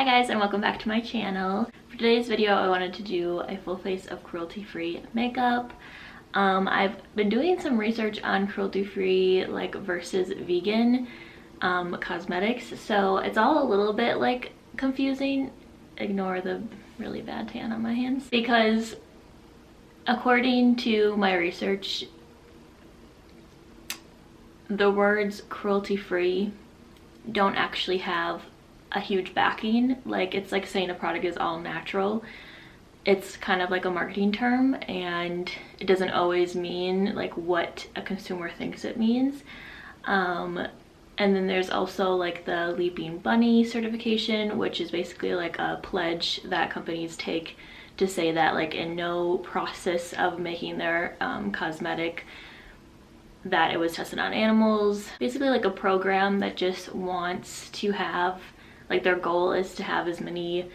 guys, and welcome back to my channel. For today's video I wanted to do a full face of cruelty-free makeup. I've been doing some research on cruelty-free like versus vegan cosmetics, so it's all a little bit like confusing. Ignore the really bad tan on my hands, because according to my research, the words cruelty-free don't actually have a huge backing. Like, it's like saying a product is all natural. It's kind of like a marketing term, and it doesn't always mean like what a consumer thinks it means. And then there's also like the Leaping Bunny certification, which is basically like a pledge that companies take to say that like in no process of making their cosmetic that it was tested on animals. Basically like a program that just wants to have, like, their goal is to have as many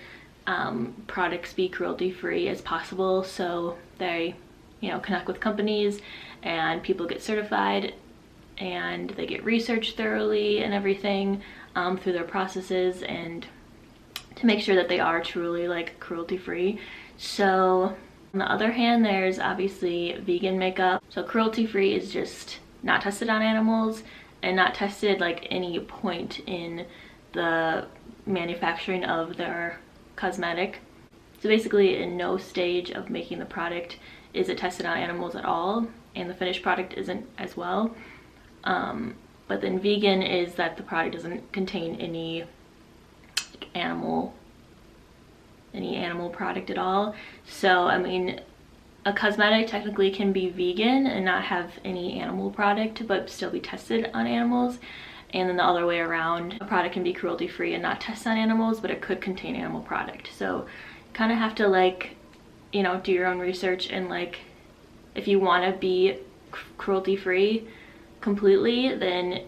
products be cruelty-free as possible, so they, you know, connect with companies and people get certified and they get researched thoroughly and everything through their processes, and to make sure that they are truly like cruelty-free. So on the other hand, there's obviously vegan makeup. So cruelty-free is just not tested on animals and not tested like any point in the manufacturing of their cosmetic. So basically in no stage of making the product is it tested on animals at all, and the finished product isn't as well. But then vegan is that the product doesn't contain any animal product at all. So I mean, a cosmetic technically can be vegan and not have any animal product but still be tested on animals, and then the other way around, a product can be cruelty-free and not test on animals but it could contain animal product. So you kind of have to, like, you know, do your own research, and like if you want to be cruelty-free completely, then,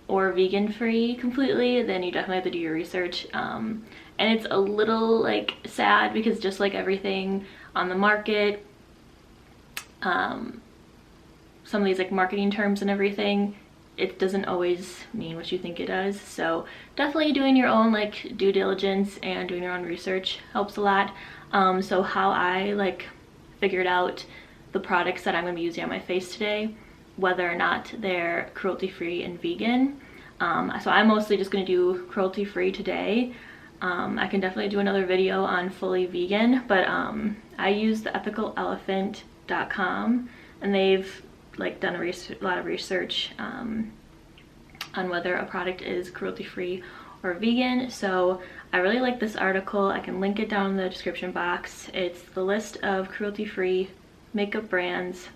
or vegan-free completely, then you definitely have to do your research. And it's a little like sad because just like everything on the market, some of these like marketing terms and everything, it doesn't always mean what you think it does. So definitely doing your own like due diligence and doing your own research helps a lot. So how I like figured out the products that I'm going to be using on my face today, whether or not they're cruelty-free and vegan. So I'm mostly just going to do cruelty-free today. I can definitely do another video on fully vegan, but I use the ethicalelephant.com, and they've like done a lot of research on whether a product is cruelty-free or vegan. So I really like this article. I can link it down in the description box. It's the list of cruelty-free makeup brands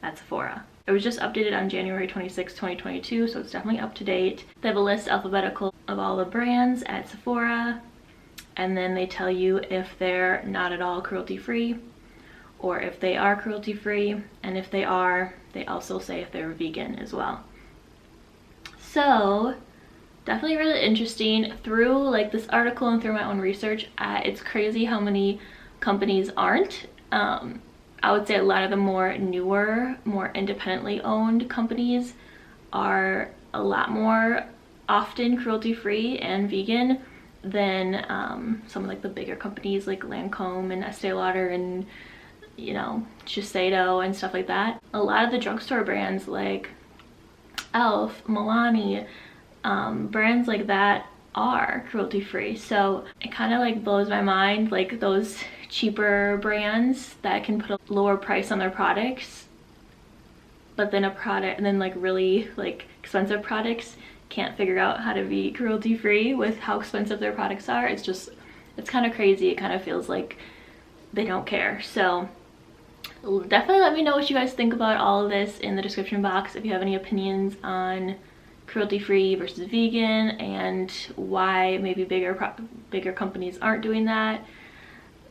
at Sephora. It was just updated on January 26, 2022, so it's definitely up to date. They have a list alphabetical of all the brands at Sephora, and then they tell you if they're not at all cruelty-free or if they are cruelty-free, and if they are, they also say if they're vegan as well. So definitely really interesting. Through like this article and through my own research, it's crazy how many companies aren't. I would say a lot of the more newer, more independently owned companies are a lot more often cruelty-free and vegan than some of like the bigger companies like Lancome and Estee Lauder and, you know, Shiseido and stuff like that. A lot of the drugstore brands like Elf, Milani, brands like that are cruelty-free. So it kind of like blows my mind, like those cheaper brands that can put a lower price on their products, but then like really like expensive products can't figure out how to be cruelty-free with how expensive their products are. It's kind of crazy. It kind of feels like they don't care. So definitely let me know what you guys think about all of this in the description box if you have any opinions on cruelty-free versus vegan, and why maybe bigger companies aren't doing that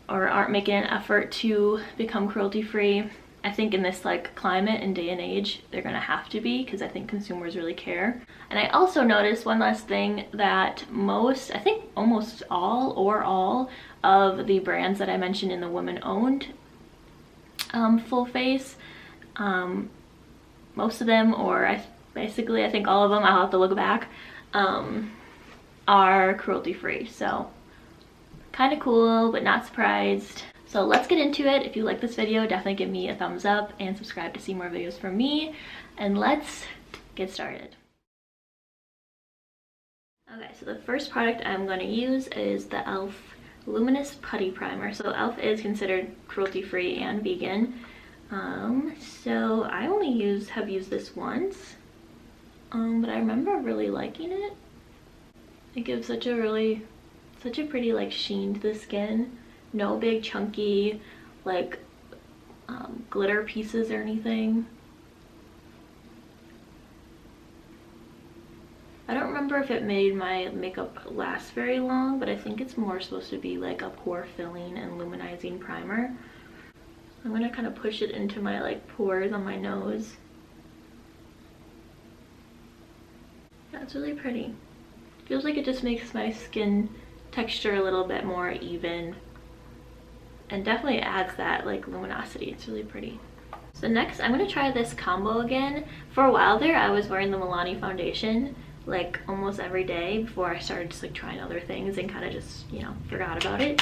or aren't making an effort to become cruelty-free. I think in this like climate and day and age, they're gonna have to be, because I think consumers really care. And I also noticed one last thing, that I think almost all of the brands that I mentioned in the women-owned full face, most of them, or basically I think all of them, I'll have to look back, are cruelty-free. So kind of cool, but not surprised. So let's get into it. If you like this video, definitely give me a thumbs up and subscribe to see more videos from me. And let's get started. Okay, so the first product I'm going to use is the e.l.f. Luminous Putty Primer. So e.l.f. is considered cruelty-free and vegan. So I only have used this once, but I remember really liking it. It gives such a pretty like sheen to the skin. No big chunky like glitter pieces or anything. I don't remember if it made my makeup last very long, but I think it's more supposed to be like a pore filling and luminizing primer. I'm gonna kind of push it into my like pores on my nose. That's really pretty. Feels like it just makes my skin texture a little bit more even, and definitely adds that like luminosity. It's really pretty. So next I'm gonna try this combo again. For a while there I was wearing the Milani Foundation like almost every day before I started just like trying other things and kind of just, you know, forgot about it.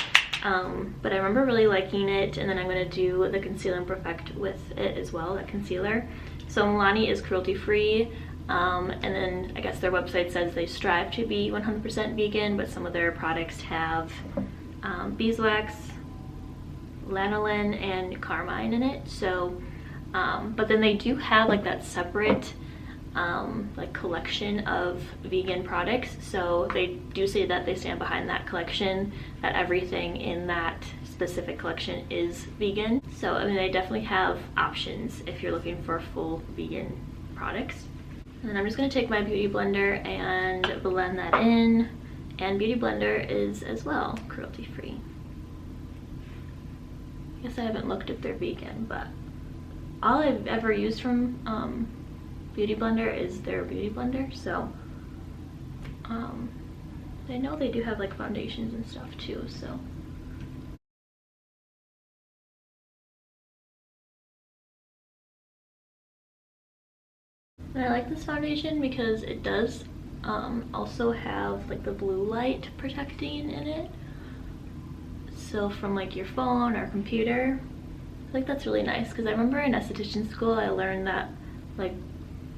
But I remember really liking it, and then I'm going to do the Conceal and Perfect with it as well, that concealer. So Milani is cruelty-free, and then I guess their website says they strive to be 100% vegan, but some of their products have beeswax, lanolin, and carmine in it. So, but then they do have like that separate like collection of vegan products, so they do say that they stand behind that collection, that everything in that specific collection is vegan. So I mean, they definitely have options if you're looking for full vegan products. And then I'm just going to take my beauty blender and blend that in, and beauty blender is as well cruelty free. I guess I haven't looked if they're vegan, but all I've ever used from beauty blender is their beauty blender. So I know they do have like foundations and stuff too, so and I like this foundation because it does also have like the blue light protecting in it, so from like your phone or computer. I think that's really nice, because I remember in esthetician school I learned that like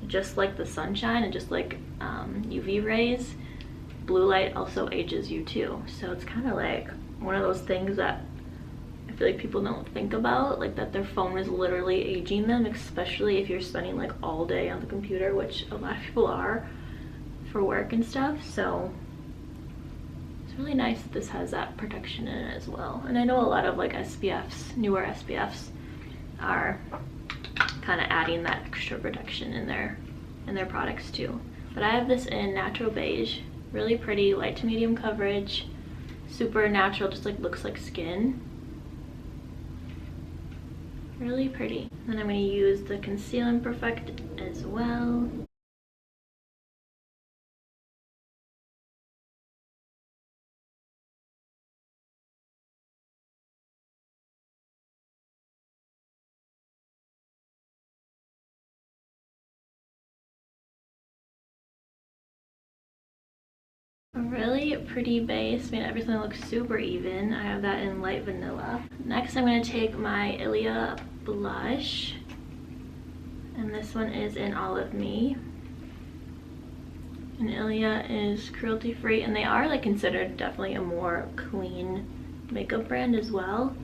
just like the sunshine and just like UV rays, blue light also ages you too. So it's kind of like one of those things that I feel like people don't think about, like that their phone is literally aging them, especially if you're spending like all day on the computer, which a lot of people are for work and stuff. So it's really nice that this has that protection in it as well. And I know a lot of like SPFs, newer SPFs, are kind of adding that extra protection in their products too. But I have this in natural beige, really pretty, light to medium coverage, super natural, just like looks like skin. Really pretty. Then I'm going to use the Conceal and Perfect as well. A really pretty base, made everything look super even. I have that in light vanilla. Next I'm going to take my Ilia Blush, and this one is in Olive Me. And Ilia is cruelty free, and they are like considered definitely a more clean makeup brand as well.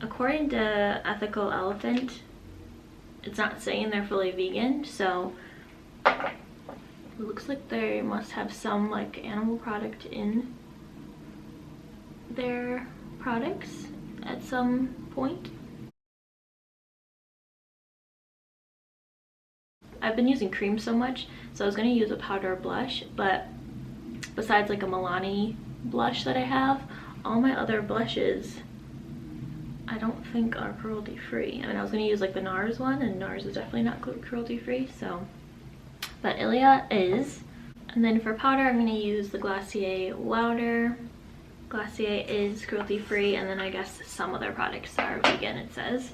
According to Ethical Elephant, it's not saying they're fully vegan, so it looks like they must have some like animal product in their products at some point. I've been using cream so much, so I was going to use a powder blush, but besides like a Milani blush that I have, all my other blushes I don't think are cruelty free. I mean, I was going to use like the NARS one, and NARS is definitely not cruelty free, so, but Ilia is. And then for powder, I'm going to use the Glossier Wowder. Glossier is cruelty free, and then I guess some other products are vegan, it says.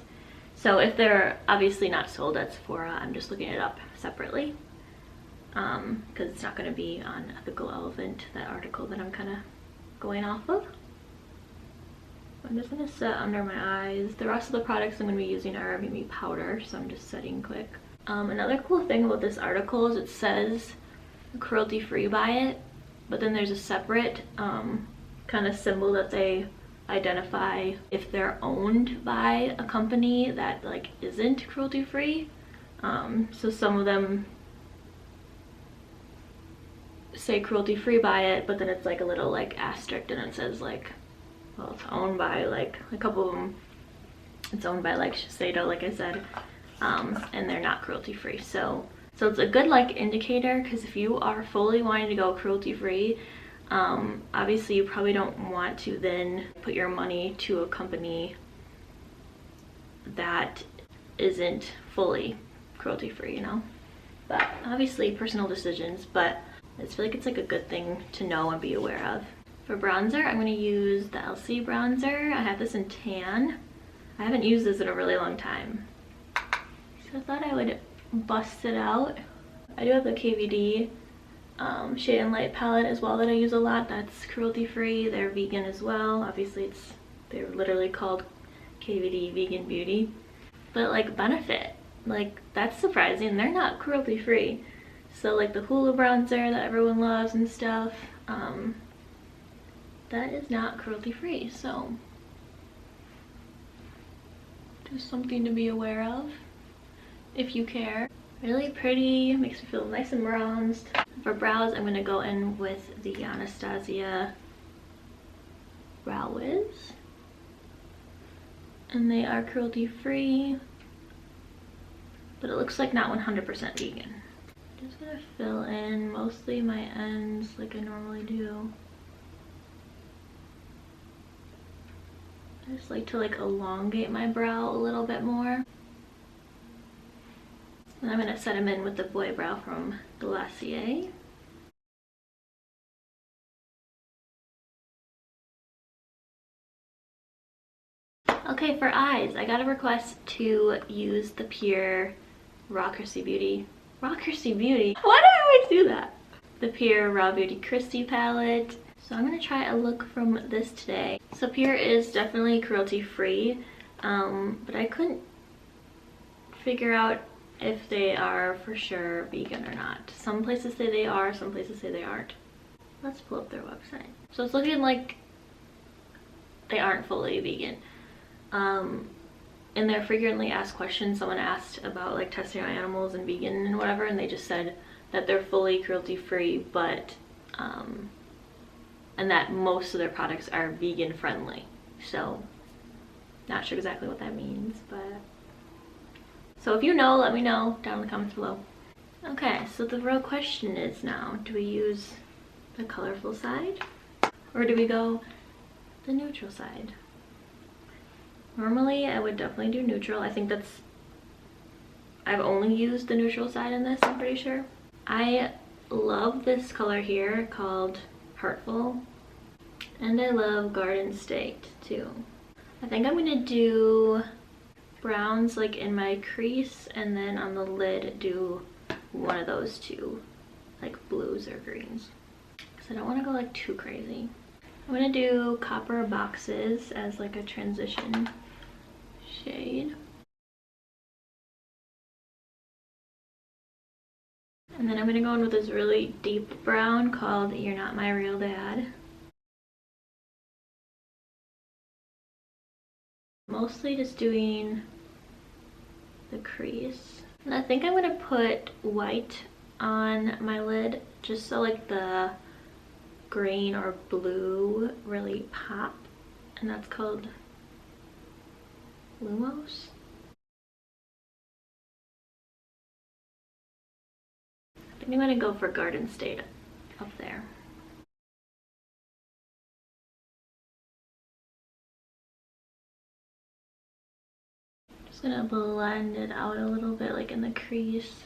So if they're obviously not sold at Sephora, I'm just looking it up separately. because it's not going to be on Ethical Elephant, that article that I'm kind of going off of. I'm just going to set under my eyes. The rest of the products I'm going to be using are going to be powder, so I'm just setting quick. Another cool thing about this article is it says cruelty-free by it, but then there's a separate kind of symbol that they identify if they're owned by a company that like isn't cruelty-free. So some of them say cruelty-free by it, but then it's like a little like asterisk and it says like, well, it's owned by, like a couple of them it's owned by like Shiseido, like I said, and they're not cruelty-free. So it's a good like indicator, because if you are fully wanting to go cruelty-free, obviously you probably don't want to then put your money to a company that isn't fully cruelty-free, you know. But obviously personal decisions, but I just feel like it's like a good thing to know and be aware of. For bronzer, I'm going to use the LC bronzer. I have this in tan. I haven't used this in a really long time, so I thought I would bust it out. I do have the KVD Shade and Light palette as well that I use a lot. That's cruelty-free. They're vegan as well. Obviously they're literally called KVD Vegan Beauty. But like Benefit, like that's surprising. They're not cruelty-free. So like the Hulu bronzer that everyone loves and stuff, that is not cruelty-free. So just something to be aware of if you care. Really pretty, makes me feel nice and bronzed. For brows, I'm gonna go in with the Anastasia Brow Wiz, and they are cruelty-free, but it looks like not 100% vegan. Just gonna fill in mostly my ends like I normally do. I just like to like elongate my brow a little bit more. And I'm going to set them in with the Boy Brow from Glossier. Okay, for eyes, I got a request to use the Pure Raw Christy Beauty. Raw Christy Beauty? Why do I always do that? The Pure Raw Beauty Christy palette. So I'm going to try a look from this today. So Pure is definitely cruelty-free, but I couldn't figure out if they are for sure vegan or not. Some places say they are, some places say they aren't. Let's pull up their website. So it's looking like they aren't fully vegan. In their frequently asked questions, someone asked about like testing on animals and vegan and whatever, and they just said that they're fully cruelty-free, but and that most of their products are vegan friendly. So not sure exactly what that means, but so if you know, let me know down in the comments below. Okay, so the real question is now, do we use the colorful side or do we go the neutral side? Normally I would definitely do neutral. I think I've only used the neutral side in this, I'm pretty sure. I love this color here called Heartful, and I love Garden State too. I think I'm gonna do browns like in my crease, and then on the lid do one of those two, like blues or greens, because I don't want to go like too crazy. I'm gonna do Copper Boxes as like a transition shade, and then I'm gonna go in with this really deep brown called You're Not My Real Dad. Mostly just doing the crease. And I think I'm gonna put white on my lid just so like the green or blue really pop, and that's called Lumos. I think I'm gonna go for Garden State up there. Just gonna blend it out a little bit like in the crease,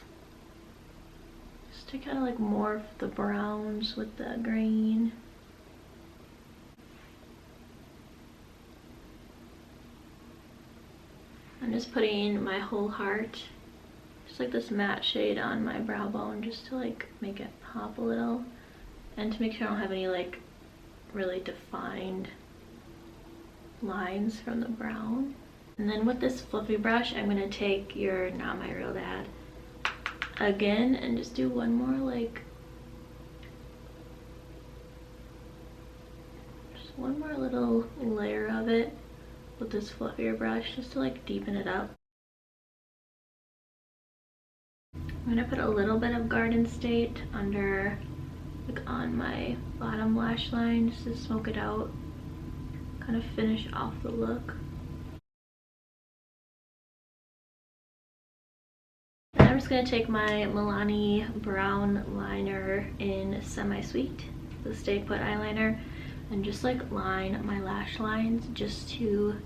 just to kind of like morph the browns with the green. I'm just putting my whole heart just like this matte shade on my brow bone, just to like make it pop a little and to make sure I don't have any like really defined lines from the brown. And then with this fluffy brush, I'm gonna take your Not My Real Dad again and just do one more like, just one more little layer of it with this fluffier brush, just to like deepen it up. I'm gonna put a little bit of Garden State under, like on my bottom lash line, just to smoke it out, kind of finish off the look. And I'm just gonna take my Milani brown liner in Semi-Sweet, the Stay Put eyeliner, and just like line my lash lines just to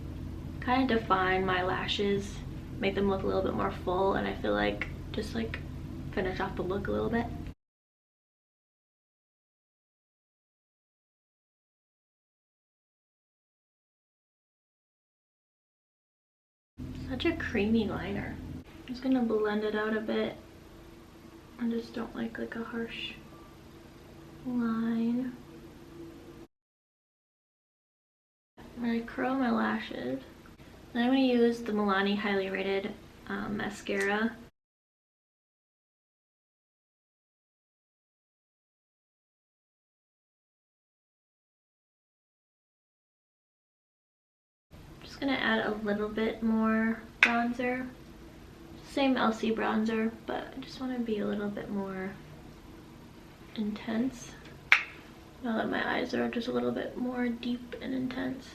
kind of define my lashes, make them look a little bit more full, and I feel like just like finish off the look a little bit. Such a creamy liner. I'm just gonna blend it out a bit. I just don't like a harsh line. I'm gonna curl my lashes. Then I'm gonna use the Milani Highly Rated mascara. Just gonna add a little bit more bronzer. Same LC bronzer, but I just want to be a little bit more intense now that my eyes are just a little bit more deep and intense.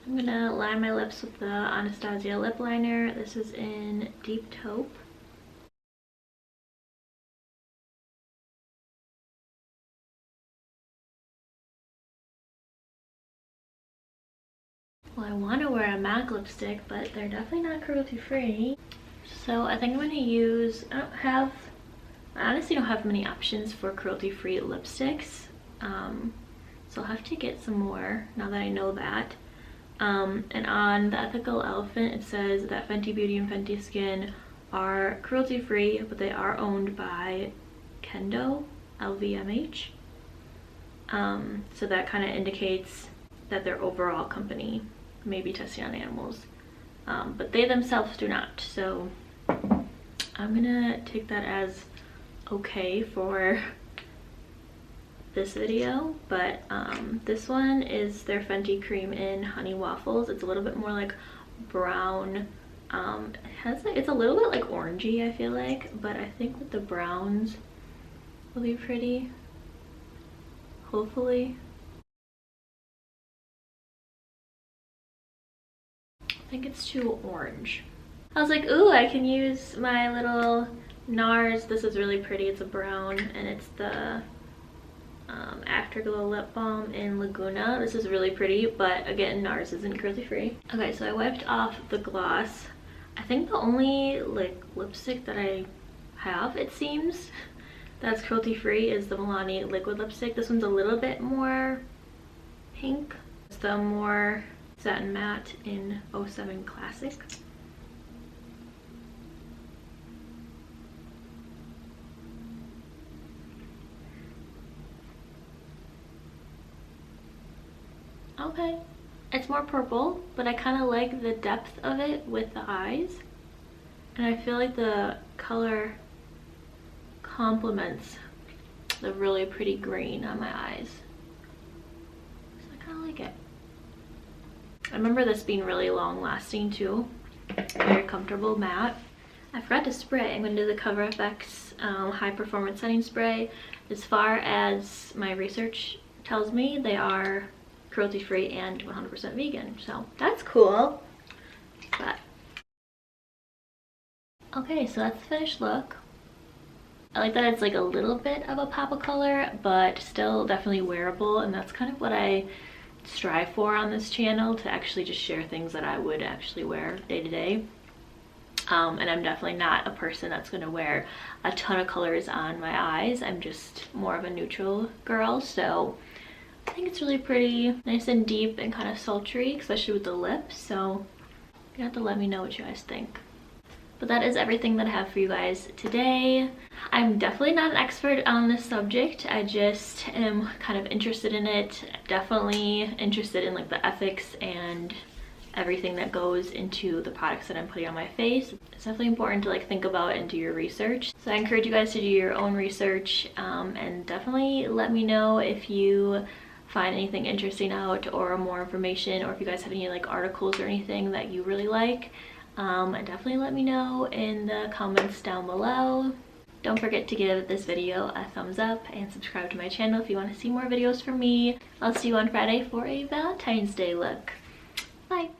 I'm gonna line my lips with the Anastasia Lip Liner. This is in Deep Taupe. Well, I want to wear a MAC lipstick, but they're definitely not cruelty free. So I think I'm going to use, I honestly don't have many options for cruelty free lipsticks. So I'll have to get some more now that I know that. And on the Ethical Elephant, it says that Fenty Beauty and Fenty Skin are cruelty free, but they are owned by Kendo, LVMH. So that kind of indicates that their overall company may be testing on animals, but they themselves do not. So I'm gonna take that as okay for this video. But this one is their Fenty Cream in Honey Waffles. It's a little bit more like brown. It's a little bit like orangey, I feel like, but I think with the browns will be pretty, hopefully. I think it's too orange. I was like, ooh, I can use my little NARS. This is really pretty. It's a brown, and it's the Afterglow Lip Balm in Laguna. This is really pretty, but again, NARS isn't cruelty free. Okay, so I wiped off the gloss. I think the only like lipstick that I have, it seems, that's cruelty free is the Milani liquid lipstick. This one's a little bit more pink. It's the more Satin Matte in 07 Classic. Okay, it's more purple, but I kind of like the depth of it with the eyes, and I feel like the color complements the really pretty green on my eyes, so I kind of like it. I remember this being really long lasting too, very comfortable matte. I forgot to spray. I'm going to do the Cover FX high performance setting spray. As far as my research tells me, they are cruelty free and 100% vegan, so that's cool. But okay, so that's the finished look. I like that it's like a little bit of a pop of color, but still definitely wearable, and that's kind of what I strive for on this channel, to actually just share things that I would actually wear day to day. And I'm definitely not a person that's going to wear a ton of colors on my eyes. I'm just more of a neutral girl, so I think it's really pretty, nice and deep and kind of sultry, especially with the lips. So You have to let me know what you guys think. But that is everything that I have for you guys today. I'm definitely not an expert on this subject. I just am kind of interested in it. Definitely interested in like the ethics and everything that goes into the products that I'm putting on my face. It's definitely important to like think about and do your research. So I encourage you guys to do your own research, and definitely let me know if you find anything interesting out or more information, or if you guys have any like articles or anything that you really like. And definitely let me know in the comments down below. Don't forget to give this video a thumbs up and subscribe to my channel if you want to see more videos from me. I'll see you on Friday for a Valentine's Day look. Bye!